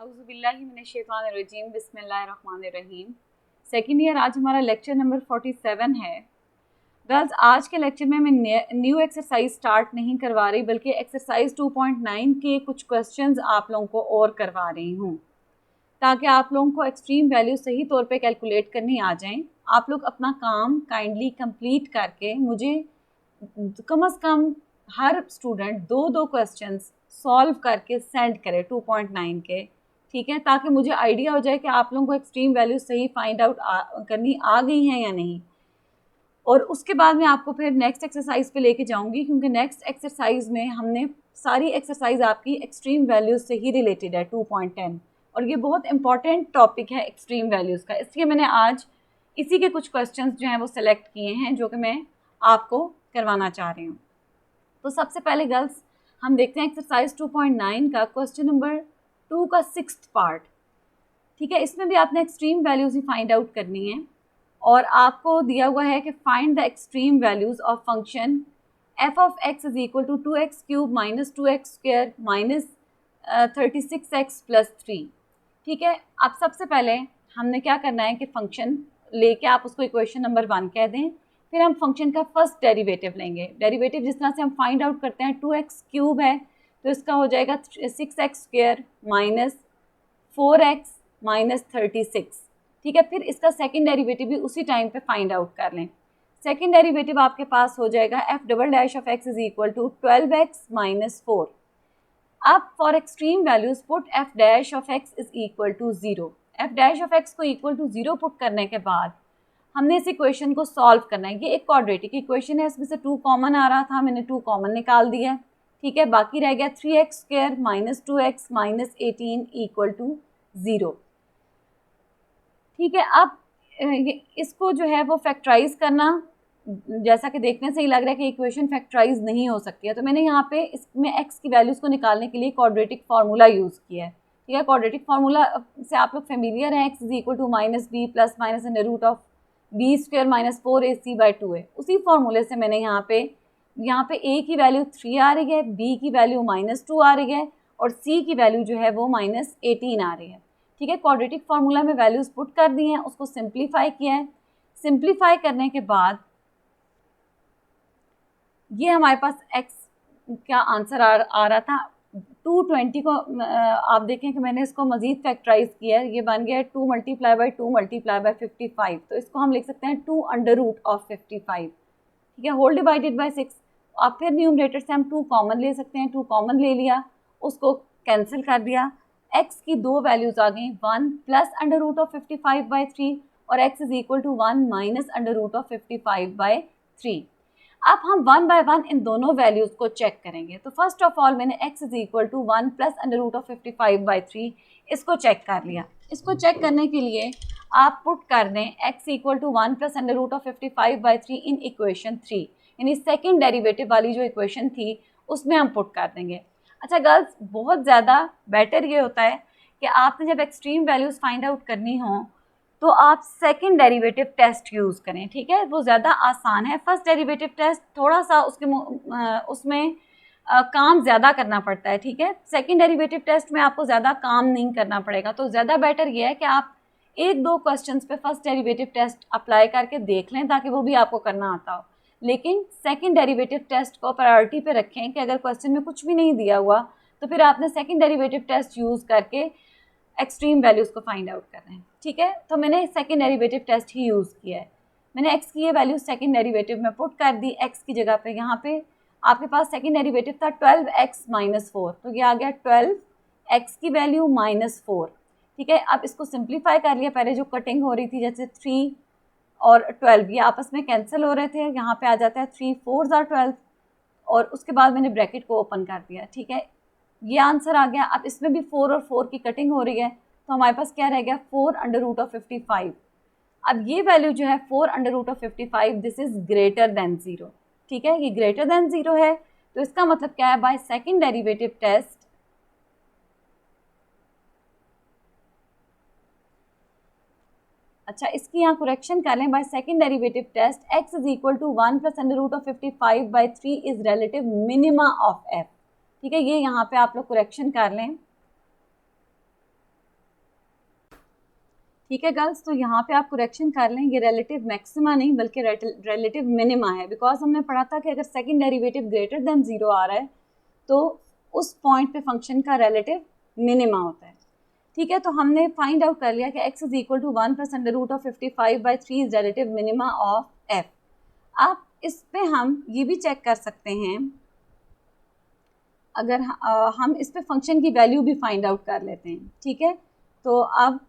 औज़ुबिल्लाहिमिनश्शैतानिर्रजीम बिस्मिल्लाहिर्रहमानिर्रहीम। Second year, आज हमारा लेक्चर नंबर 47 है। गर्ल्स, आज के लेक्चर में मैं न्यू एक्सरसाइज स्टार्ट नहीं करवा रही, बल्कि एक्सरसाइज 2.9 के कुछ क्वेश्चंस आप लोगों को और करवा रही हूँ, ताकि आप लोगों को एक्सट्रीम वैल्यू सही तौर पे कैलकुलेट करनी आ जाएं। आप लोग अपना काम काइंडली कंप्लीट करके मुझे कम से कम हर स्टूडेंट दो क्वेश्चंस सॉल्व करके सेंड करे 2.9 के, ठीक है, ताकि मुझे आइडिया हो जाए कि आप लोगों को एक्सट्रीम वैल्यू सही फाइंड आउट करनी आ गई हैं या नहीं। और उसके बाद मैं आपको फिर नेक्स्ट एक्सरसाइज पे लेके जाऊंगी, क्योंकि नेक्स्ट एक्सरसाइज में हमने सारी एक्सरसाइज आपकी एक्सट्रीम वैल्यूज से ही रिलेटेड है 2.10, और ये बहुत इंपॉर्टेंट टॉपिक है एक्सट्रीम वैल्यूज़ का। इसलिए मैंने आज इसी के कुछ क्वेश्चंस जो हैं वो सिलेक्ट किए हैं, जो कि मैं आपको करवाना चाह रही हूँ। तो सबसे पहले गर्ल्स हम देखते हैं एक्सरसाइज 2.9 का क्वेश्चन नंबर 2 का 6th पार्ट, ठीक है। इसमें भी आपने एक्सट्रीम वैल्यूज़ ही फाइंड आउट करनी है, और आपको दिया हुआ है कि find the extreme values of function f of x is equal to 2x cube minus 2x square minus 36x plus 3, ठीक है। अब सबसे पहले हमने क्या करना है कि फंक्शन लेके आप उसको इक्वेशन नंबर 1 कह दें, फिर हम फंक्शन का फर्स्ट डेरिवेटिव लेंगे। डेरिवेटिव जिस तरह से हम फाइंड आउट करते हैं 2x क्यूब है तो इसका हो जाएगा 6x square minus 4x minus 36, ठीक है। फिर इसका सेकंड डेरिवेटिव भी उसी टाइम पे फाइंड आउट कर लें। सेकंड डेरिवेटिव आपके पास हो जाएगा f double dash of x is equal to 12x minus 4। अब for extreme values put f dash of x is equal to 0। f dash of x को इक्वल टू 0 पुट करने के बाद हमने इस इक्वेशन को सॉल्व करना है। ये एक क्वाड्रेटिक इक्वेशन है, इसमें से 2 कॉमन आ रहा था, मैंने 2 कॉमन निकाल दिया, ठीक है। बाकी रह गया 3x square minus 2x minus 18 equal to 0, ठीक है। अब इसको जो है वो फैक्टराइज करना, जैसा कि देखने से ही लग रहा है कि इक्वेशन फैक्टराइज नहीं हो सकती है, तो मैंने यहाँ पे इसमें x की वैल्यूज़ को निकालने के लिए क्वाड्रेटिक फार्मूला यूज़ किया है, ठीक है। क्वाड्रेटिक फार्मूला से आप लोग फेमिलियर हैं, x is equal to minus b plus minus under root of b square minus 4ac by 2 है। उसी फार्मूले से मैंने यहाँ पे a की वैल्यू 3 आ रही है, b की वैल्यू -2 आ रही है, और c की वैल्यू जो है वो -18 आ रही है, ठीक है। क्वाड्रेटिक फार्मूला में वैल्यूज पुट कर दी हैं, उसको सिंप्लीफाई किया है। सिंप्लीफाई करने के बाद ये हमारे पास x का आंसर आ रहा था 220 को आप देखें कि मैंने इसको मजीद फैक्टराइज किया है, ये बन गया है 2 मल्टीप्लाई बाई 2 मल्टीप्लाई बाई 55, तो इसको हम लिख सकते हैं 2 अंडर रूट ऑफ 55, ठीक है, होल डिवाइडेड बाई 6। आप फिर न्यूमरेटर से हम 2 कॉमन ले सकते हैं, 2 कॉमन ले लिया, उसको कैंसिल कर दिया। x की दो वैल्यूज आ गई, 1 plus under root of 55 by 3 और x is equal to 1 minus under root of 55 by 3। अब हम 1 बाय 1 इन दोनों वैल्यूज को चेक करेंगे। तो फर्स्ट ऑफ ऑल मैंने x is equal to 1 plus under root of 55 by 3 इसको चेक कर लिया। इसको चेक करने के लिए आप पुट कर दें x equal to 1 plus under root of 55 by 3 in equation 3, यानी सेकेंड डेरिवेटिव वाली जो इक्वेशन थी उसमें हम पुट कर देंगे। अच्छा गर्ल्स, बहुत ज़्यादा बेटर ये होता है कि आपने जब एक्सट्रीम वैल्यूज़ फाइंड आउट करनी हो तो आप सेकंड डेरिवेटिव टेस्ट यूज़ करें, ठीक है, वो ज़्यादा आसान है। फर्स्ट डेरिवेटिव टेस्ट थोड़ा सा उसमें काम ज़्यादा करना पड़ता है, ठीक है। सेकंड डेरिवेटिव टेस्ट में आपको ज़्यादा काम नहीं करना पड़ेगा, तो ज़्यादा बेटर ये है कि आप 1-2 क्वेश्चंस पे फर्स्ट डेरिवेटिव टेस्ट अप्लाई करके देख लें, ताकि वो भी आपको करना आता हो। लेकिन सेकंड डेरिवेटिव टेस्ट को प्रायोरिटी पे रखें कि अगर क्वेश्चन में कुछ भी नहीं दिया हुआ तो फिर आपने सेकंड डेरिवेटिव टेस्ट यूज़ करके एक्सट्रीम वैल्यूज़ को फाइंड आउट करना है, ठीक है। तो मैंने सेकंड डेरिवेटिव टेस्ट ही यूज़ किया है। मैंने x की ये वैल्यू सेकंड डेरिवेटिव में पुट कर दी। x की जगह पे यहाँ पे आपके पास सेकंड डेरिवेटिव था 12x माइनस 4, तो ये आ गया 12x की वैल्यू -4, ठीक है। अब इसको सिंप्लीफाई कर लिया। पहले जो कटिंग हो रही थी, जैसे 3 और 12 ये आपस में कैंसिल हो रहे थे, यहाँ पे आ जाता है 3 4 आर 12, और उसके बाद मैंने ब्रैकेट को ओपन कर दिया, ठीक है। ये आंसर आ गया। अब इसमें भी 4 और 4 की कटिंग हो रही है, तो हमारे पास क्या रह गया 4 अंडर रूट ऑफ 55। अब ये वैल्यू जो है 4 under root of 55 this is greater than 0, ठीक है, ये ग्रेटर देन 0 है, तो इसका मतलब क्या है, बाय सेकंड डेरिवेटिव टेस्ट अच्छा इसकी यहाँ करेक्शन कर लें। By second derivative test x is equal to 1 plus under root of 55 by 3 is relative minima of f, ठीक है। ये यहाँ पे आप लोग करेक्शन कर लें। ठीक है गर्ल्स, तो यहाँ पे आप करेक्शन कर लें, ये रिलेटिव मैक्सिमा नहीं बल्कि रिलेटिव मिनिमा है, बिकॉज हमने पढ़ा था कि अगर सेकंड डेरिवेटिव ग्रेटर देन 0 आ रहा है तो उस पॉइंट पे फंक्शन का रिलेटिव मिनिमा होता है। ठीक है, तो हमने फाइंड आउट कर लिया कि x is equal to 1 plus under root of 55/3 is relative minima of f। अब इस पे हम ये भी चेक कर सकते हैं, अगर हम इस पे फंक्शन की वैल्यू भी फाइंड आउट कर लेते हैं। ठीक है, तो अब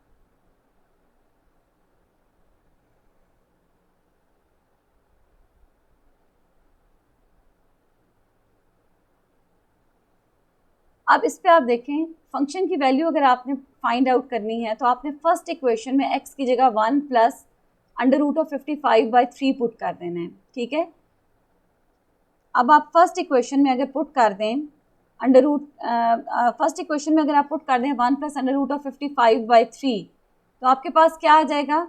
इस पे आप देखें फंक्शन की वैल्यू अगर आपने फाइंड आउट करनी है तो आपने फर्स्ट इक्वेशन में x की जगह 1 plus under root of 55/3 put कर देना है। ठीक है, अब आप फर्स्ट इक्वेशन में अगर पुट कर दें अंडर रूट फर्स्ट इक्वेशन में अगर आप पुट कर दें 1 प्लस अंडर रूट ऑफ 55/3 तो आपके पास क्या आ जाएगा।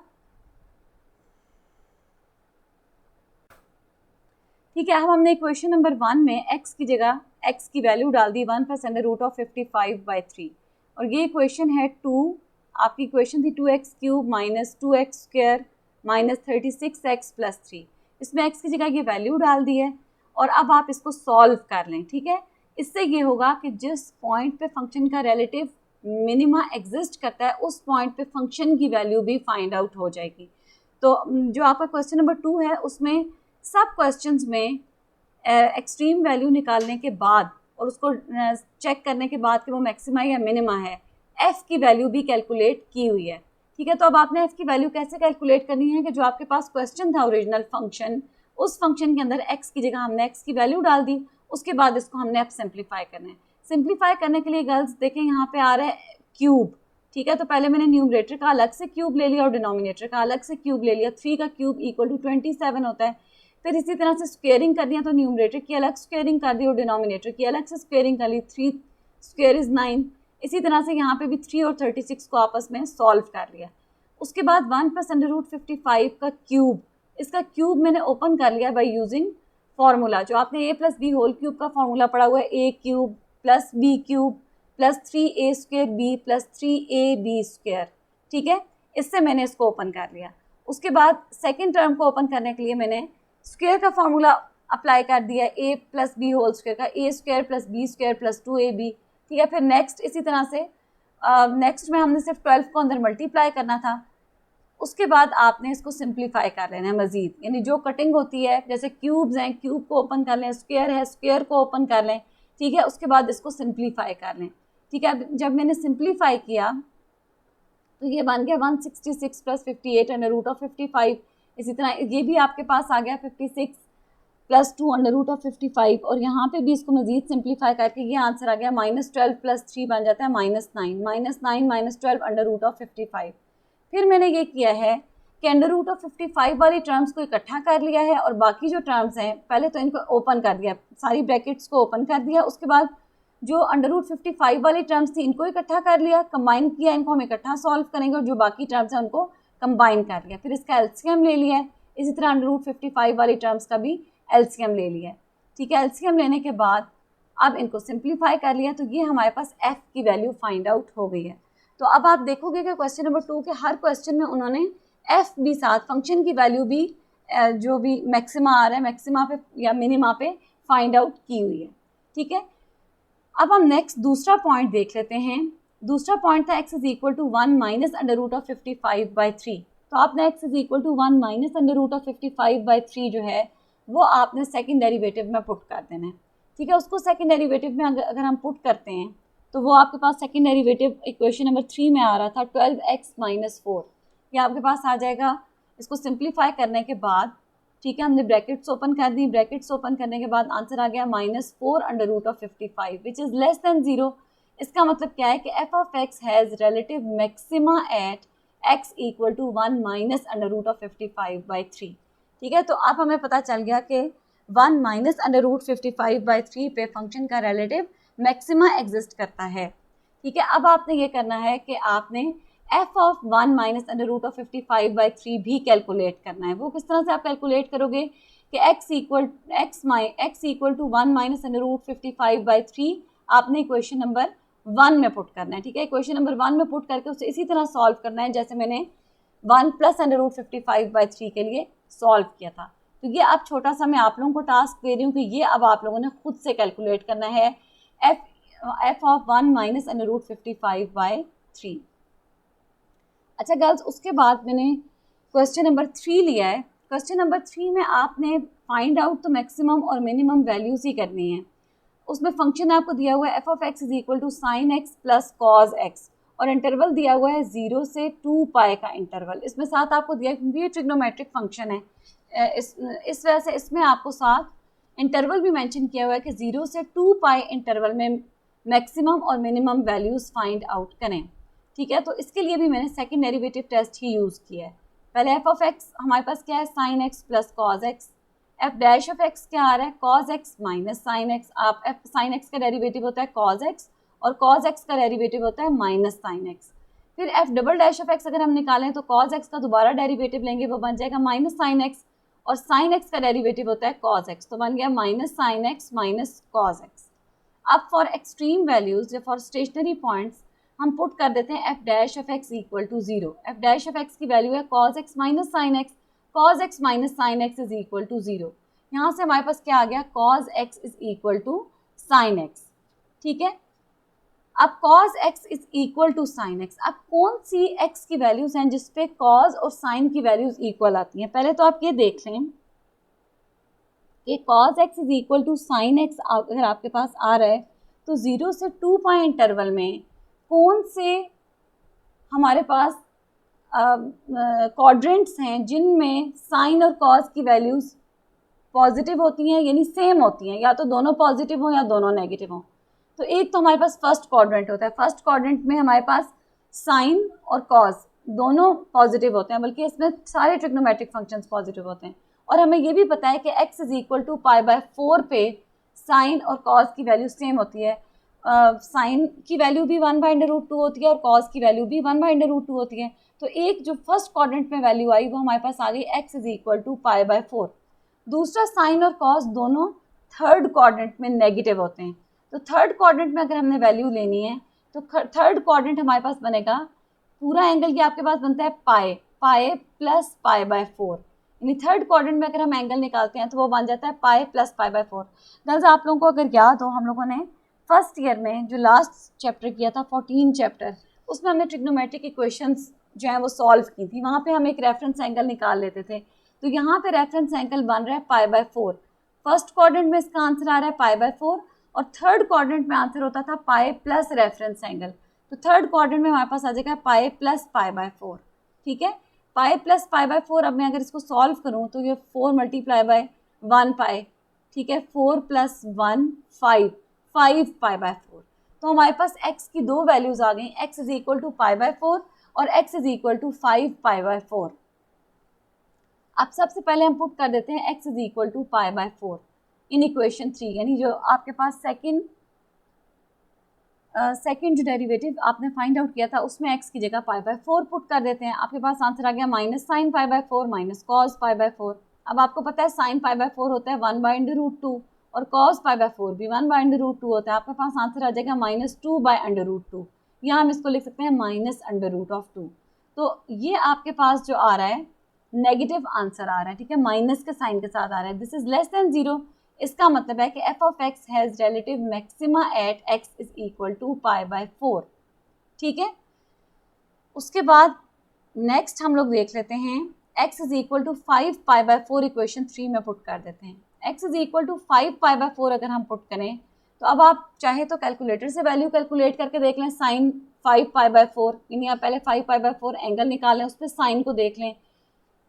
ठीक है, अब हमने इक्वेशन नंबर 1 में x की जगह x की वैल्यू डाल दी 1 प्लस अंडर रूट ऑफ 55/3 और ये इक्वेशन है 2, आपकी इक्वेशन थी 2x³ minus 2x² minus 36x plus 3। इसमें x की जगह ये वैल्यू डाल दी है और अब आप इसको सॉल्व कर लें। ठीक है, इससे ये होगा कि जिस पॉइंट पे फंक्शन का रिलेटिव मिनिमा एग्जिस्ट करता है उस पॉइंट पे फंक्शन की वैल्यू भी फाइंड आउट हो जाएगी। तो जो आपका क्वेश्चन नंबर 2 है उसमें सब क्वेश्चंस में एक्सट्रीम वैल्यू निकालने के बाद और उसको चेक करने के बाद कि वो मैक्सिमा या मिनिमा है, f की वैल्यू भी कैलकुलेट की हुई है। ठीक है, तो अब आपने f की वैल्यू कैसे कैलकुलेट करनी है कि जो आपके पास क्वेश्चन था ओरिजिनल फंक्शन, उस फंक्शन के अंदर x की जगह हमने x की वैल्यू डाल दी, उसके बाद इसको हमने अब सिंप्लीफाई करना है। सिंप्लीफाई करने के लिए गर्ल्स देखें यहाँ पे आ रहा है क्यूब। ठीक है, तो पहले मैंने न्यूमरेटर का अलग से क्यूब ले लिया और डिनोमिनेटर का अलग से क्यूब ले लिया। 3 का क्यूब इक्वल टू 27 होता है। फिर इसी तरह से स्क्वेयरिंग करनी है तो न्यूमरेटर की अलग स्क्वेयरिंग कर दी और डिनोमिनेटर की अलग से स्क्वेयरिंग कर ली। 3 स्क्वेयर इज 9। इसी तरह से यहाँ पे भी 3 और 36 को आपस में सॉल्व कर लिया। उसके बाद 1 प्लस अंडर रूट 55 का क्यूब, इसका क्यूब मैंने ओपन कर लिया बाई यूजिंग फार्मूला। जो आपने a plus b whole cube का फार्मूला पढ़ा हुआ है, a cube plus b cube plus 3a² b plus 3ab square. ठीक है, इससे मैंने इसको ओपन कर लिया। उसके बाद सेकेंड टर्म को ओपन करने के लिए मैंने स्क्वेयर का फार्मूला अप्लाई कर दिया, a plus b whole square का, a² plus b² plus 2ab। ठीक है, फिर नेक्स्ट इसी तरह से नेक्स्ट में हमने सिर्फ 12 को अंदर मल्टीप्लाई करना था। उसके बाद आपने इसको सिंप्लीफाई कर लेना है मजीद, यानी जो कटिंग होती है जैसे क्यूब्स हैं, क्यूब को ओपन कर लें, स्क्वेयर है स्क्वेयर को ओपन कर लें। ठीक है, उसके बाद इसको सिंप्लीफाई कर लें। ठीक है, जब मैंने सिंप्लीफाई किया तो ये बन गया 166 प्लस 58 अंडर रूट ऑफ 55। इसी तरह ये भी आपके पास आ गया 56 प्लस 2 अंडर रूट ऑफ 55 और यहाँ पे भी इसको मजीद सिंप्लीफाई करके ये आंसर आ गया -12 प्लस 3 बन जाता है -9 -12 अंडर रूट ऑफ 55। फिर मैंने ये किया है कि अंडर रूट ऑफ 55 वाली टर्म्स को इकट्ठा कर लिया है और बाकी जो टर्म्स हैं पहले तो इनको ओपन कर दिया, सारी ब्रैकेट्स को ओपन कर दिया। उसके बाद जो अंडर रूट 55 वाली टर्म्स थी इनको इकट्ठा कर लिया, कंबाइन किया, इनको हम इकट्ठा सॉल्व करेंगे और जो बाकी टर्म्स हैं उनको कंबाइन कर लिया। फिर इसका एलसीएम ले लिया है, इसी तरह अंडर रूट 55 वाली टर्म्स का भी एलसीएम ले लिया है। ठीक है, एलसीएम लेने के बाद अब इनको सिंप्लीफाई कर लिया तो ये हमारे पास f की वैल्यू फाइंड आउट हो गई है। तो अब आप देखोगे कि क्वेश्चन नंबर 2 के हर क्वेश्चन में उन्होंने f भी साथ फंक्शन की वैल्यू भी जो भी मैक्सिमा आ रहा है मैक्सिमा पे या मिनिमा पे फाइंड आउट की हुई है। ठीक है, अब हम नेक्स्ट दूसरा पॉइंट देख लेते हैं। दूसरा पॉइंट था x is equal to 1 minus under root of 55/3। तो आपने x is equal to 1 minus under root of 55/3 जो है वो आपने सेकंड डेरिवेटिव में पुट कर देना है। ठीक है, उसको सेकंड डेरिवेटिव में अगर हम पुट करते हैं तो वो आपके पास सेकंड डेरिवेटिव इक्वेशन नंबर 3 में आ रहा था 12x माइनस 4, ये आपके पास आ जाएगा। इसको सिंप्लीफाई करने के बाद ठीक है हमने ब्रैकेट्स ओपन कर दी, ब्रैकेट्स ओपन करने के बाद आंसर आ गया -4 under root of 55 which is less than 0। इसका मतलब क्या है कि f of x has relative maxima at x equal to 1 minus under root of 55/3। ठीक है, तो अब हमें पता चल गया कि 1 माइनस अंडर रूट 55/3 पे फंक्शन का रिलेटिव मैक्सिमा एग्जिस्ट करता है। ठीक है, अब आपने ये करना है कि आपने f of 1 minus under root of 55/3 भी कैलकुलेट करना है। वो किस तरह से आप कैलकुलेट करोगे कि x equal to 1 minus under root 55/3 आपने इक्वेशन नंबर 1 में पुट करना है। ठीक है, इक्वेशन नंबर 1 में पुट करके उसे इसी तरह सॉल्व करना है जैसे मैंने 1 प्लस √55/3 के लिए सॉल्व किया था। तो ये अब छोटा सा मैं आप लोगों को टास्क दे रही हूँ कि ये अब आप लोगों ने खुद से कैलकुलेट करना है f ऑफ 1 माइनस √55/3। अच्छा गर्ल्स, उसके बाद मैंने क्वेश्चन नंबर 3 लिया है। क्वेश्चन नंबर 3 में आपने फाइंड आउट तो मैक्सिमम और मिनिमम वैल्यूज ही करनी है। उसमें फंक्शन आपको दिया हुआ है f of x is equal to sine x plus cos x, और इंटरवल दिया हुआ है 0 से 2 पाई का इंटरवल। इसमें साथ आपको दिया है, क्योंकि ये ट्रिग्नोमेट्रिक फंक्शन है, इस वजह से इसमें आपको साथ इंटरवल भी मेंशन किया हुआ है कि 0 से 2 पाई इंटरवल में मैक्सिमम और मिनिमम वैल्यूज़ फाइंड आउट करें। ठीक है, तो इसके लिए भी मैंने सेकंड डेरिवेटिव टेस्ट ही यूज़ किया है। पहले एफ ऑफ एक्स हमारे पास क्या है, sign x plus cos x. F dash of x क्या आ रहा है, cos x minus sine x. आप एफ साइन एक्स का डेरिवेटिव होता है कॉज एक्स, और कॉज एक्स का डेरिवेटिव होता है माइनस साइन एक्स। फिर F double dash of x अगर हम निकालें तो कॉज एक्स का दोबारा डेरिवेटिव लेंगे, वो बन जाएगा माइनस साइन एक्स, और साइन एक्स का डेरिवेटिव होता है कॉज एक्स, तो बन गया minus sine x minus cos x. अब फॉर एक्सट्रीम वैल्यूज या फॉर स्टेशनरी पॉइंट्स हम पुट कर देते हैं f dash of x equal to 0। F dash of x की वैल्यू है cos x minus sine x, cos x minus sine x is equal to 0। यहाँ से हमारे पास क्या आ गया, cos x is equal to sine x. ठीक है, अब cos x is equal to sine x. अब कौन सी x की वैल्यूज हैं जिसपे cos और sin की वैल्यूज इक्वल आती हैं। पहले तो आप ये देख लें कि cos x is equal to sine x अगर आपके पास आ रहा है तो 0 से 2 पाई इंटरवल में कौन से हमारे पास क्वाड्रेंट्स हैं जिनमें साइन और cos की वैल्यूज पॉजिटिव होती हैं, यानी सेम होती हैं, या तो दोनों पॉजिटिव हों या दोनों नेगेटिव हों। तो एक तो हमारे पास फर्स्ट क्वाड्रेंट होता है, फर्स्ट क्वाड्रेंट में हमारे पास साइन और कॉस दोनों पॉजिटिव होते हैं, बल्कि इसमें सारे ट्रिग्नोमेट्रिक फंक्शंस पॉजिटिव होते हैं। और हमें ये भी पता है कि x इज इक्वल टू π/4 पे साइन और कॉस की वैल्यू सेम होती है। साइन की वैल्यू भी 1/√2 होती है और कॉस की वैल्यू भी 1/√2 होती है। तो एक जो फर्स्ट क्वाड्रेंट में वैल्यू आई वो हमारे पास आ गई x इज इक्वल टू π/4। दूसरा साइन और कॉस दोनों थर्ड क्वाड्रेंट में नेगेटिव होते हैं। तो थर्ड क्वाड्रेंट में अगर हमने वैल्यू लेनी है तो थर्ड क्वाड्रेंट हमारे पास बनेगा, पूरा एंगल ये आपके पास बनता है पाई प्लस π/4, यानी थर्ड क्वाड्रेंट में अगर हम एंगल निकालते हैं तो वो बन जाता है पाई प्लस π/4। गर्ल्स, आप लोगों को अगर याद हो, हम लोगों ने फर्स्ट ईयर में जो लास्ट चैप्टर किया था 14 चैप्टर, उसमें हमने ट्रिग्नोमेट्रिक इक्वेशंस जो है वो सॉल्व की थी। वहाँ पे हम एक रेफरेंस एंगल निकाल लेते थे। तो यहाँ पे रेफरेंस एंगल बन रहा है π/4। फर्स्ट क्वाड्रेंट में इसका आंसर आ रहा है π/4, और थर्ड क्वाड्रेंट में आंसर होता था पाई प्लस रेफरेंस एंगल। तो थर्ड क्वाड्रेंट में हमारे पास आ जाएगा पाई प्लस π/4। ठीक है, पाई प्लस π/4। अब मैं अगर इसको सॉल्व करूं तो ये 4 मल्टीप्लाई बाय 1 पाई, ठीक है, 4 प्लस 1 5 π/4। तो हमारे पास x की दो वैल्यूज आ गई, x इज इक्वल टू π/4 और x इज इक्वल टू 5 π/4। अब सबसे पहले हम पुट कर देते हैं x is equal to π/4 in equation 3, यानी जो आपके पास सेकंड जो डेरिवेटिव आपने फाइंड आउट किया था उसमें x की जगह π/4 पुट कर देते हैं। आपके पास आंसर आ गया माइनस साइन π/4 माइनस कॉस π/4। अब आपको पता है साइन π/4 होता है 1/√2 और कॉस π/4 भी 1/√2 होता है। आपके पास आंसर आ जाएगा -2/√2, या हम इसको लिख सकते हैं -√2। तो ये आपके पास जो आ रहा है नेगेटिव आंसर आ रहा है, ठीक है, माइनस के साइन के साथ आ रहा है। This is less than 0। इसका मतलब है कि f of x has relative maxima at x is equal to π/4। ठीक है, उसके बाद नेक्स्ट हम लोग देख लेते हैं x is equal to 5 π/4 equation 3 में पुट कर देते हैं। x इज इक्वल टू 5 π/4 अगर हम पुट करें तो अब आप चाहे तो कैलकुलेटर से वैल्यू कैलकुलेट करके देख लें, साइन 5 π/4, यानी आप पहले 5 π/4 एंगल निकालें, उस पर साइन को देख लें,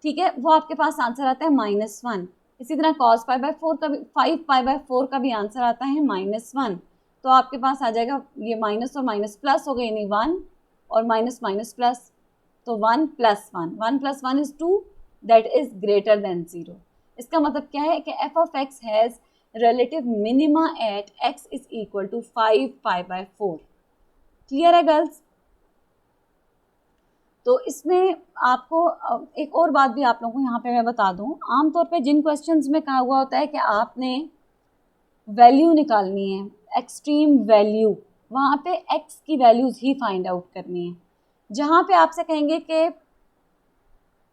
ठीक है, वो आपके पास आंसर आता है -1। इसी तरह cos π/4 का भी 5 π/4 का भी आंसर आता है -1। तो आपके पास आ जाएगा ये माइनस और माइनस प्लस हो गए, यानी 1 और माइनस माइनस प्लस, तो 1 + 1, 1 + 1 is 2, that is greater than 0। इसका मतलब क्या है कि f of x has relative minima at x is equal to 5 π/4। Clear है गर्ल्स? तो इसमें आपको एक और बात भी आप लोगों को यहाँ पे मैं बता दूँ, आमतौर पे जिन क्वेश्चंस में कहा हुआ होता है कि आपने वैल्यू निकालनी है, एक्सट्रीम वैल्यू, वहाँ पे x की वैल्यूज़ ही फाइंड आउट करनी है। जहाँ पे आपसे कहेंगे कि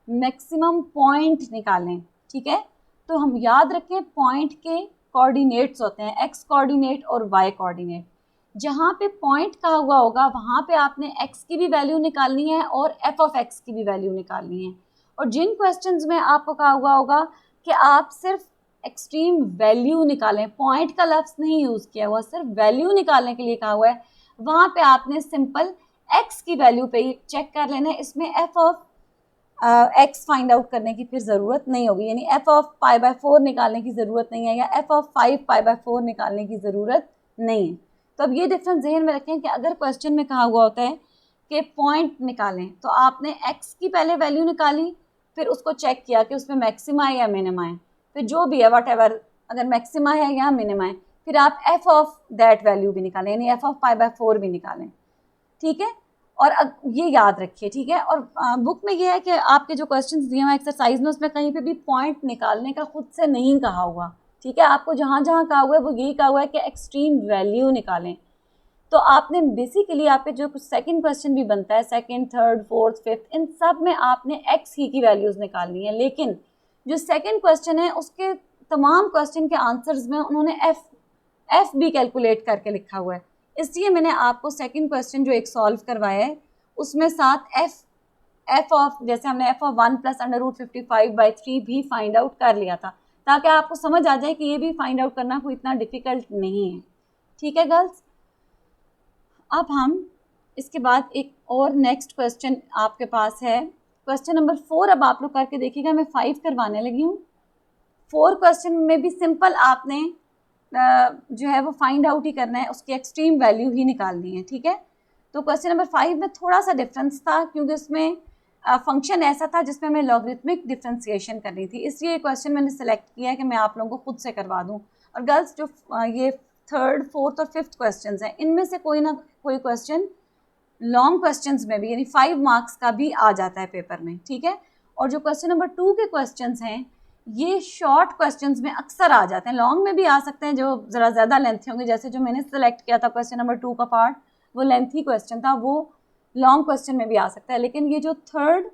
मैक्सिमम पॉइंट निकालें, ठीक है। तो हम याद रखें पॉइंट के कोऑर्डिनेट्स होते हैं, एक्स कोऑर्डिनेट और वाई कोऑर्डिनेट। जहाँ पे पॉइंट कहा हुआ होगा वहाँ पे आपने एक्स की भी वैल्यू निकालनी है और एफ ऑफ एक्स की भी वैल्यू निकालनी है। और जिन क्वेश्चंस में आपको कहा हुआ होगा कि आप सिर्फ एक्सट्रीम वैल्यू निकालें, पॉइंट का लफ्ज़ नहीं यूज़ किया हुआ, सिर्फ वैल्यू निकालने के लिए कहा हुआ है, वहाँ पे आपने सिंपल एक्स की वैल्यू पे ही चेक कर लेना है। इसमें F of x find out करने की फिर ज़रूरत नहीं होगी, यानी एफ ऑफ पाई बाय 4 निकालने की ज़रूरत नहीं है या एफ ऑफ 5 पाई बाय 4 निकालने की ज़रूरत नहीं है। तो अब ये डिफरेंस जहन में रखें कि अगर क्वेश्चन में कहा हुआ होता है कि पॉइंट निकालें, तो आपने एक्स की पहले वैल्यू निकाली, फिर उसको चेक किया कि उसमें मैक्सिमा है या मिनिमा है, फिर जो भी है वट एवर, अगर मैक्सिमा है या मिनिमा है, फिर आप एफ ऑफ दैट वैल्यू भी निकालें, यानी एफ ऑफ पाई बाय 4 भी निकालें, ठीक है। और ये याद रखिए, ठीक है। और बुक में ये है कि आपके जो क्वेश्चंस दिए हुए एक्सरसाइज में, उसमें कहीं पे भी पॉइंट निकालने का खुद से नहीं कहा हुआ, ठीक है। आपको जहाँ जहाँ कहा हुआ है वो यही कहा हुआ है कि एक्सट्रीम वैल्यू निकालें। तो आपने बेसिकली आपके जो कुछ सेकंड क्वेश्चन भी बनता है, सेकंड, थर्ड, फोर्थ, फिफ्थ, इन सब में आपने एक्स ही की वैल्यूज़ निकालनी है। लेकिन जो सेकंड क्वेश्चन है उसके तमाम क्वेश्चन के आंसर्स में उन्होंने एफ भी कैलकुलेट करके लिखा हुआ है, इसलिए मैंने आपको सेकंड क्वेश्चन जो एक सॉल्व करवाया है उसमें साथ एफ ऑफ, जैसे हमने f of 1 plus under root 55/3 भी फाइंड आउट कर लिया था, ताकि आपको समझ आ जाए कि ये भी फाइंड आउट करना कोई इतना डिफिकल्ट नहीं है, ठीक है गर्ल्स। अब हम इसके बाद एक और नेक्स्ट क्वेश्चन आपके पास है, क्वेश्चन नंबर 4। अब आप लोग करके देखिएगा, मैं 5 करवाने लगी हूँ। 4 क्वेश्चन में भी सिंपल आपने जो है वो फाइंड आउट ही करना है, उसकी एक्सट्रीम वैल्यू ही निकालनी है, ठीक है। तो क्वेश्चन नंबर 5 में थोड़ा सा डिफरेंस था, क्योंकि उसमें फंक्शन ऐसा था जिसमें हमें लॉगरिथमिक डिफरेंशिएशन करनी थी, इसलिए क्वेश्चन मैंने सेलेक्ट किया है कि मैं आप लोगों को खुद से करवा दूं। और गर्ल्स जो ये थर्ड, फोर्थ और फिफ्थ क्वेश्चन हैं, इनमें से कोई ना कोई क्वेश्चन लॉन्ग क्वेश्चंस में भी, यानी 5 मार्क्स का भी आ जाता है पेपर में, ठीक है। और जो क्वेश्चन नंबर 2 के क्वेश्चंस हैं, ये शॉर्ट क्वेश्चंस में अक्सर आ जाते हैं, लॉन्ग में भी आ सकते हैं जो ज़रा ज़्यादा लेंथी होंगे, जैसे जो मैंने सेलेक्ट किया था क्वेश्चन नंबर 2 का पार्ट, वो लेंथी क्वेश्चन था, वो लॉन्ग क्वेश्चन में भी आ सकता है। लेकिन ये जो थर्ड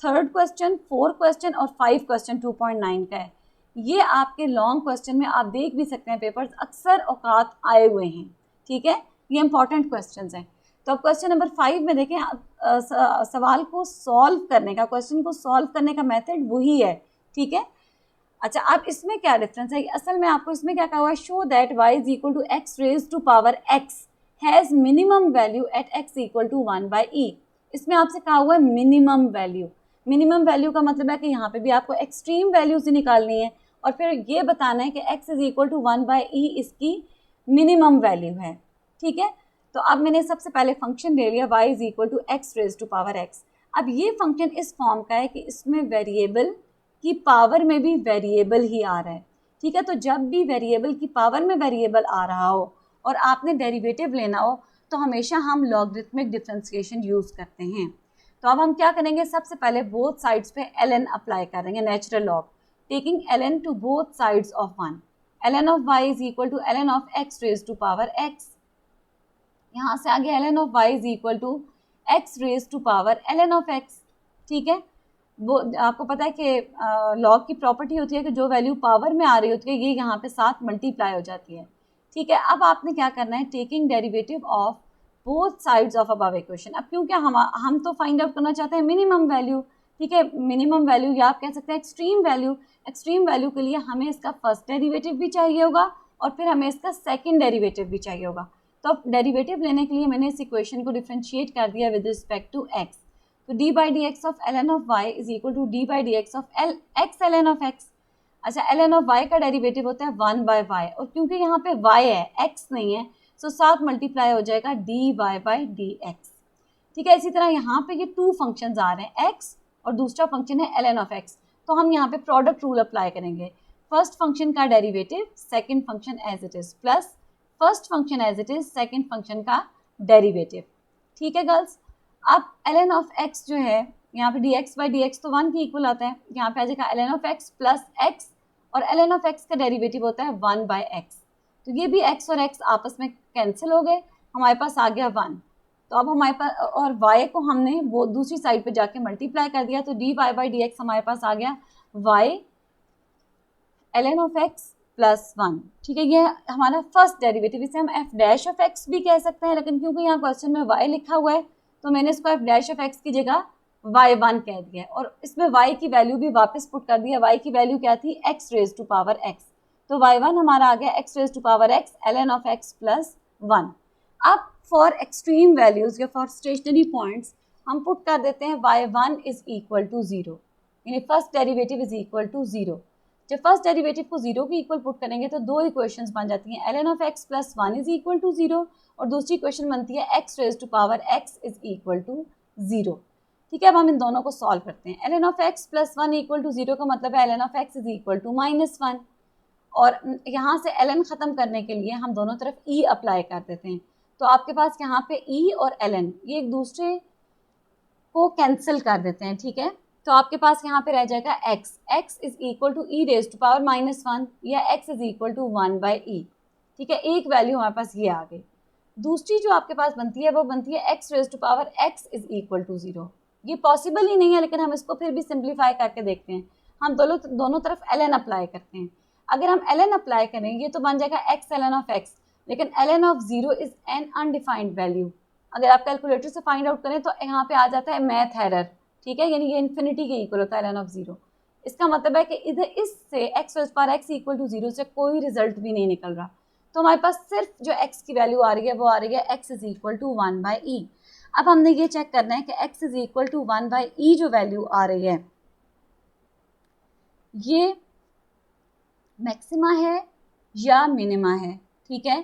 क्वेश्चन, 4 क्वेश्चन और 5 क्वेश्चन 2.9 का है, ये आपके लॉन्ग क्वेश्चन में आप देख भी सकते हैं, पेपर्स अक्सर औकात आए हुए हैं, ठीक है। ये इंपॉर्टेंट क्वेश्चन हैं। तो अब क्वेश्चन नंबर 5 में देखें, सवाल को सॉल्व करने का, क्वेश्चन को सॉल्व करने का मेथड वही है, ठीक है। अच्छा, अब इसमें क्या डिफरेंस है, असल में आपको इसमें क्या कहा हुआ है, show that y is equal to x raise to power x has minimum value at x equal to 1/e। इसमें आपसे कहा हुआ है मिनिमम वैल्यू। मिनिमम वैल्यू का मतलब है कि यहाँ पे भी आपको एक्सट्रीम वैल्यूज ही निकालनी है और फिर ये बताना है कि x is equal to 1/e इसकी मिनिमम वैल्यू है, ठीक है। तो अब मैंने सबसे पहले फंक्शन ले लिया y is equal to x raise to power x। अब ये फंक्शन इस फॉर्म का है कि इसमें वेरिएबल की पावर में भी वेरिएबल ही आ रहा है, ठीक है। तो जब भी वेरिएबल की पावर में वेरिएबल आ रहा हो और आपने डेरिवेटिव लेना हो, तो हमेशा हम लॉगरिथमिक डिफरेंशिएशन यूज़ करते हैं। तो अब हम क्या करेंगे, सबसे पहले बोथ साइड्स पे ln अप्लाई करेंगे, natural log, taking ln to both sides of 1। ln of y is equal to ln of x raise to power x। यहाँ से आगे ln of y is equal to x raise to power ln of x, ठीक है। वो आपको पता है कि लॉग की प्रॉपर्टी होती है कि जो वैल्यू पावर में आ रही होती है ये यहाँ पे साथ मल्टीप्लाई हो जाती है, ठीक है। अब आपने क्या करना है, taking derivative of both sides of above equation. अब क्योंकि हम तो फाइंड आउट करना चाहते हैं मिनिमम वैल्यू, ठीक है। मिनिमम वैल्यू या आप कह सकते हैं एक्सट्रीम वैल्यू। एक्सट्रीम वैल्यू के लिए हमें इसका फर्स्ट डेरिवेटिव भी चाहिए होगा और फिर हमें इसका सेकेंड डेरिवेटिव भी चाहिए होगा। तो अब डेरिवेटिव लेने के लिए मैंने इस इक्वेशन को डिफ्रेंशिएट कर दिया विद रिस्पेक्ट टू एक्स। तो d by dx of ln of y is equal to d by dx of x ln of x। अच्छा, ln ऑफ y का डेरिवेटिव होता है 1/y और क्योंकि यहाँ पे y है, x नहीं है, सो साथ मल्टीप्लाई हो जाएगा dy by dx, ठीक है। इसी तरह यहाँ पे ये 2 फंक्शंस आ रहे हैं, x और दूसरा फंक्शन है ln ऑफ x। तो हम यहाँ पे प्रोडक्ट रूल अप्लाई करेंगे, फर्स्ट फंक्शन का derivative second function as it is plus first function as it is second function का डेरिवेटिव, ठीक है गर्ल्स। अब ln ऑफ x जो है यहाँ पे dx by dx तो 1 के इक्वल आता है, यहाँ पे आ जाएगा ln of x plus x और ln ऑफ x का डेरिवेटिव होता है 1/x। तो ये भी x और x आपस में कैंसिल हो गए, हमारे पास आ गया 1। तो अब हमारे पास, और y को हमने वो दूसरी साइड पे जाके मल्टीप्लाई कर दिया, तो dy बाई डी एक्स हमारे पास आ गया y ln of x plus 1। ठीक है, ये हमारा फर्स्ट डेरिवेटिव, इसे हम f डैश ऑफ x भी कह सकते हैं, लेकिन क्योंकि यहाँ क्वेश्चन में y लिखा हुआ है तो मैंने इसको f डैश ऑफ x की जगह y1 कह दिया है, और इसमें y की वैल्यू भी वापस पुट कर दिया। y की वैल्यू क्या थी, x raise to power x, तो y1 हमारा आ गया x raise to power x ln of x plus 1। अब फॉर एक्सट्रीम वैल्यूज या फॉर स्टेशनरी पॉइंट्स हम पुट कर देते हैं y1 इज इक्वल टू 0, यानी first derivative is equal to 0। जब फर्स्ट डेरिवेटिव को 0 के इक्वल पुट करेंगे तो दो इक्वेशंस बन जाती हैं, ln of x plus 1 is equal to 0, और दूसरी इक्वेशन बनती है x raise to power x is equal to 0। ठीक है, अब हम इन दोनों को सॉल्व करते हैं। ln of x plus 1 equal to 0 का मतलब है ln of x is equal to -1, और यहाँ से ln ख़त्म करने के लिए हम दोनों तरफ e अप्लाई कर देते हैं, तो आपके पास यहाँ पे e और ln ये एक दूसरे को कैंसिल कर देते हैं। ठीक है, तो आपके पास यहाँ पे रह जाएगा x is equal to e raise to power -1 या x is equal to 1 by E. ठीक है, एक वैल्यू हमारे पास ये आ गई। दूसरी जो आपके पास बनती है वो बनती है x raise to power x is equal to 0। ये पॉसिबल ही नहीं है, लेकिन हम इसको फिर भी सिंप्लीफाई करके देखते हैं। हम दोनों तरफ ln अप्लाई करते हैं। अगर हम ln अप्लाई करेंगे तो बन जाएगा x ln ऑफ x, लेकिन ln of 0 is an undefined value. अगर आप कैलकुलेटर से फाइंड आउट करें तो यहाँ पे आ जाता है मैथ एरर। ठीक है, यानी ये इन्फिनिटी के इक्वल होता है ln ऑफ 0। इसका मतलब है कि इधर इससे x raise power x equal to 0 से कोई रिजल्ट भी नहीं निकल रहा, तो हमारे पास सिर्फ जो x की वैल्यू आ रही है वो आ रही है x is equal to 1 by E. अब हमने ये चेक करना है कि x is equal to 1 by E जो वैल्यू आ रही है ये मैक्सिमा है या मिनिमा है। ठीक है,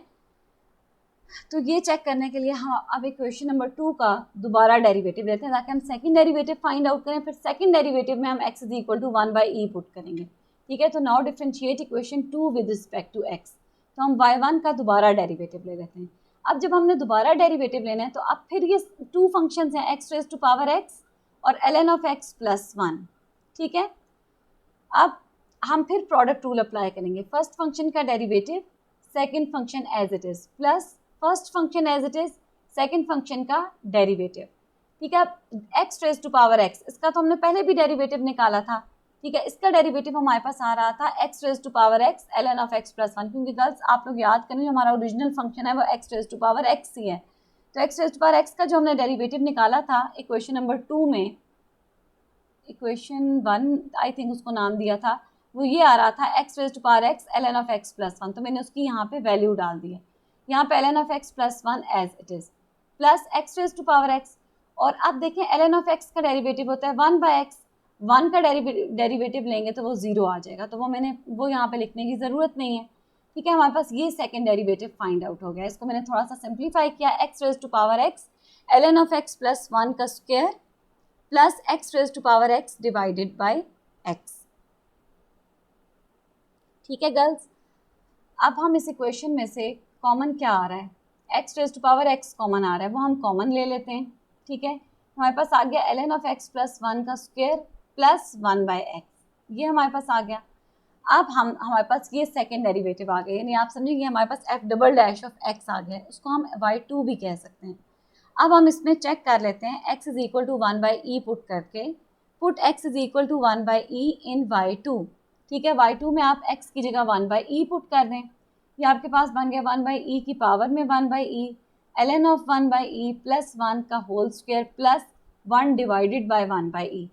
तो ये चेक करने के लिए हम अब इक्वेशन नंबर 2 का दोबारा डेरिवेटिव लेते हैं ताकि हम सेकंड डेरिवेटिव फाइंड आउट करें। फिर सेकंड डेरिवेटिव में हम x is equal to 1 by E put करेंगे। ठीक है, तो now differentiate equation 2 with respect to x, तो हम y1 का दोबारा डेरिवेटिव ले लेते हैं। अब जब हमने दोबारा डेरिवेटिव लेना है तो अब फिर ये टू फंक्शंस हैं x raise to power x और ln ऑफ x प्लस 1। ठीक है, अब हम फिर प्रोडक्ट रूल अप्लाई करेंगे। फर्स्ट फंक्शन का derivative second function as it is plus first function as it is second function का डेरिवेटिव। ठीक है, x raise to power x, इसका तो हमने पहले भी डेरिवेटिव निकाला था। ठीक है, इसका डेरिवेटिव हमारे पास आ रहा था x raise to power x ln of x plus 1, क्योंकि गर्ल्स आप लोग याद करें जो हमारा ओरिजिनल फंक्शन है वो x raise to power x ही है। तो x raise to power x का जो हमने डेरिवेटिव निकाला था इक्वेशन नंबर 2 में, इक्वेशन 1 आई थिंक उसको नाम दिया था, वो ये आ रहा था x raise to power x ln of x plus 1, तो मैंने उसकी यहाँ पे वैल्यू डाल दी है। यहाँ पे ln of x plus 1 as it is plus x raise to power x, और अब देखें ln ऑफ x का डेरिवेटिव होता है 1 बाई x, 1 का डेरिवेटिव लेंगे तो वो 0 आ जाएगा, तो वो यहाँ पे लिखने की ज़रूरत नहीं है। ठीक है, हमारे पास ये सेकंड डेरिवेटिव फाइंड आउट हो गया। इसको मैंने थोड़ा सा सिंप्लीफाई किया, x raise to power x ln of x plus 1 का square plus x raise to power x divided by x। ठीक है गर्ल्स, अब हम इस इक्वेशन में से कॉमन क्या आ रहा है, x raise to power x common आ रहा है, वो हम कॉमन ले लेते हैं। ठीक है, हमारे पास आ गया ln ऑफ x प्लस 1 का स्क्वायर प्लस 1 बाई x, ये हमारे पास आ गया। अब हमारे पास ये सेकंड डेरिवेटिव आ गया, यानी आप समझिए हमारे पास f double dash of x आ गया, उसको हम y2 भी कह सकते हैं। अब हम इसमें चेक कर लेते हैं x is equal to 1 by E put करके, put x is equal to 1 by E in y2। ठीक है, y2 में आप x की जगह 1 बाई ई पुट कर दें, ये आपके पास बन गया 1 बाई ई की पावर में 1 by E ln of 1 by E plus 1 का whole square plus 1 divided by 1 by E.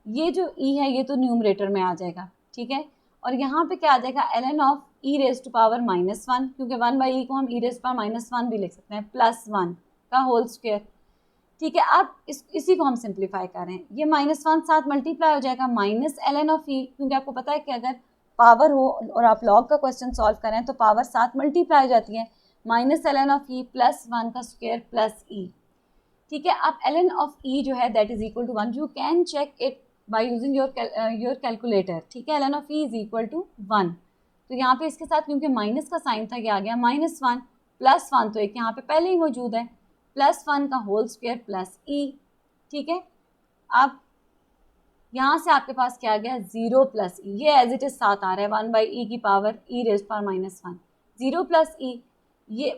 ये जो e है ये तो न्यूमरेटर में आ जाएगा। ठीक है, और यहाँ पे क्या आ जाएगा ln of e raise to power -1, क्योंकि 1 बाई ई को हम e रेज टू पावर -1 भी लिख सकते हैं, प्लस 1 का होल स्क्वायर। ठीक है, अब इसी को हम सिंप्लीफाई करें, ये -1 साथ मल्टीप्लाई हो जाएगा माइनस ln ऑफ e, क्योंकि आपको पता है कि अगर पावर हो और आप लॉग का क्वेश्चन सॉल्व करें तो पावर साथ मल्टीप्लाई हो जाती है, minus ln of e plus 1 का स्क्वायर प्लस e। ठीक है, अब ln ऑफ e जो है that is equal to 1, you can check it by using your calculator. ठीक है, ln of e is equal to 1, तो यहाँ पे इसके साथ क्योंकि माइनस का साइन था क्या आ गया -1 प्लस 1, तो एक यहाँ पे पहले ही मौजूद है, प्लस 1 का होल स्क्वायर प्लस e। ठीक है, अब यहाँ से आपके पास क्या आ गया 0 प्लस ई, ये एज इट इज साथ आ रहा है 1 बाई ई की power e raise power -1, 0 plus ई, ये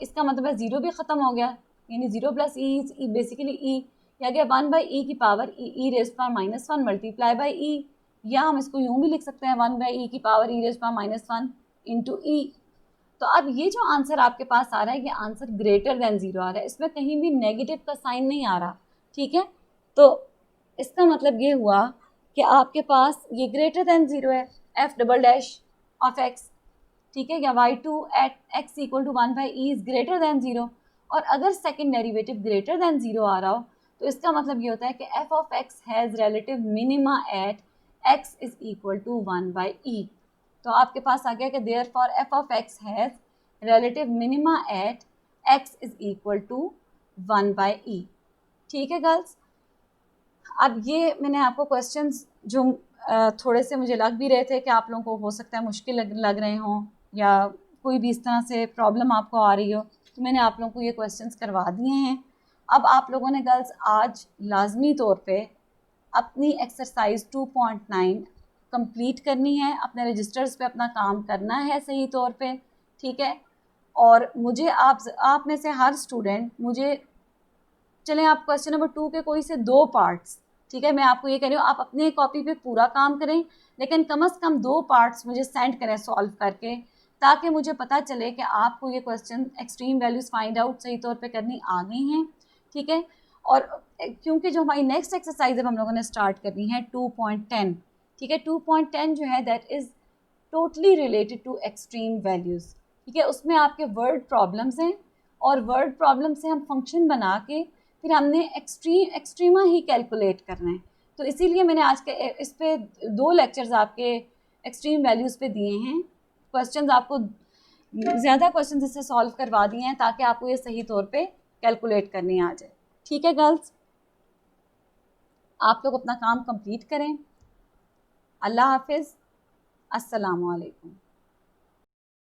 इसका मतलब है 0 भी ख़त्म हो गया, यानी 0 प्लस ई बेसिकली ई, या गया 1/e की power e raise power -1 multiply by E, या हम इसको यूँ भी लिख सकते हैं 1/e की power e raise power -1 into E. तो अब ये जो आंसर आपके पास आ रहा है, ये आंसर ग्रेटर देन 0 आ रहा है, इसमें कहीं भी नेगेटिव का साइन नहीं आ रहा, ठीक है। तो इसका मतलब ये हुआ कि आपके पास ये ग्रेटर देन 0 है, f double dash of x, ठीक है, या y2 at x equal to 1/e is greater than 0। और अगर सेकंड डेरिवेटिव ग्रेटर देन 0 आ रहा हो तो इसका मतलब ये होता है कि f of x has relative minima at x is equal to 1/e। तो आपके पास आ गया कि therefore f of x has relative minima at x is equal to 1/e। ठीक है गर्ल्स, अब ये मैंने आपको क्वेश्चंस जो थोड़े से मुझे लग भी रहे थे कि आप लोगों को हो सकता है मुश्किल लग रहे हों या कोई भी इस तरह से प्रॉब्लम आपको आ रही हो, तो मैंने आप लोगों को ये क्वेश्चंस करवा दिए हैं। अब आप लोगों ने गर्ल्स आज लाजमी तौर पे अपनी एक्सरसाइज 2.9 कंप्लीट करनी है, अपने रजिस्टर्स पे अपना काम करना है सही तौर पे, ठीक है। और मुझे आप में से हर स्टूडेंट मुझे, चलें आप क्वेश्चन नंबर 2 के कोई से 2 पार्ट्स, ठीक है, मैं आपको ये कह रही हूँ आप अपने कॉपी पे पूरा काम करें, लेकिन कम से कम 2 पार्ट्स मुझे सेंड करें सॉल्व करके, ताकि मुझे पता चले कि आपको ये question extreme values find out सही तौर पे करनी आ गई हैं, ठीक है। और क्योंकि जो हमारी नेक्स्ट एक्सरसाइज अब हम लोगों ने स्टार्ट करनी है 2.10, ठीक है, 2.10 जो है that is totally related to extreme values, ठीक है। उसमें आपके वर्ड प्रॉब्लम्स हैं और वर्ड प्रॉब्लम से हम फंक्शन बना के फिर हमने एक्सट्रीमा ही कैलकुलेट करना है। तो इसीलिए मैंने आज के इस पे 2 लेक्चर्स आपके एक्सट्रीम वैल्यूज़ पे दिए हैं, क्वेश्चंस आपको ज़्यादा क्वेश्चंस इससे सॉल्व करवा दिए हैं ताकि आपको ये सही तौर पे कैलकुलेट करनी आ जाए, ठीक है गर्ल्स। आप लोग अपना काम कंप्लीट करें। अल्लाह हाफिज़, अस्सलामु अलैकुम।